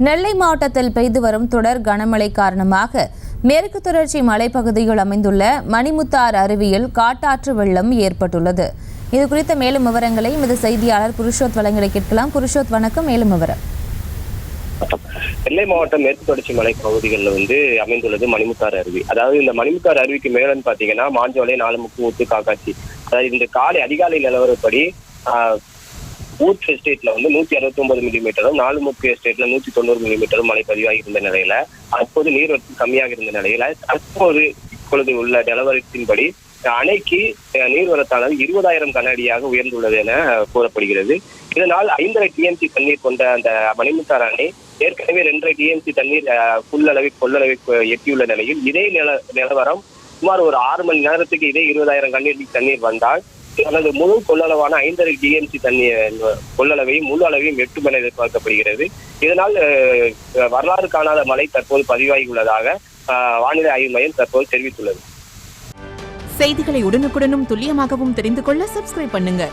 நெல்லை மாவட்டத்தில் பெய்து வரும் தொடர் கனமழை காரணமாக மேற்கு தொடர்ச்சி மலைப்பகுதியில் அமைந்துள்ள மணிமுத்தாறு அருவியில் காட்டாற்று வெள்ளம் ஏற்பட்டுள்ளது. இது குறித்த மேலும் விவரங்களை எமது செய்தியாளர் புருஷோத் வழங்கிட கேட்கலாம். புருஷோத், வணக்கம். மேலும் விவரம். நெல்லை மாவட்டம் மேற்கு தொடர்ச்சி மலை பகுதிகளில் அமைந்துள்ளது மணிமுத்தாறு அருவி. அதாவது இந்த மணிமுத்தாறு அருவிக்கு மேலன்னு பாத்தீங்கன்னா மாஞ்சோலை, நாலுமுக்கு, ஊத்து, காக்காட்சி. அதாவது இந்த அதிகாலை நிலவரப்படி ஊத்து எஸ்டேட்ல 169 மில்லிமீட்டரும், நாலுமுக்கு எஸ்டேட்ல 190 மில்லிமீட்டரும் மழை பதிவாகி இருந்த நிலையில அப்போது நீர்வரத்து கம்மியாக இருந்த நிலையில இப்பொழுது உள்ள நிலவரத்தின்படி அணைக்கு நீர்வரத்தானது 20,000 கன அடியாக உயர்ந்துள்ளது என கூறப்படுகிறது. இதனால் 5.5 டிஎம்சி தண்ணீர் கொண்ட அந்த மணிமுத்தாறு அணை ஏற்கனவே 2.5 டிஎம்சி தண்ணீர் கொள்ளளவை எட்டியுள்ள நிலையில் இதே நிலவரம் சுமார் ஒரு 6 மணி நேரத்துக்கு இதே 20,000 கன தண்ணீர் வந்தால் தனது முழு கொள்ளளவான 5.5 டிஎம்சி தண்ணீர் கொள்ளளவையும் முழு அளவையும் எட்டும் என எதிர்பார்க்கப்படுகிறது. இதனால் வரலாறு காணாத மழை தற்போது பதிவாகியுள்ளதாக வானிலை ஆய்வு மையம் தற்போது தெரிவித்துள்ளது. செய்திகளை உடனுக்குடனும் துல்லியமாகவும் தெரிந்து கொள்ள சப்ஸ்கிரைப் பண்ணுங்க.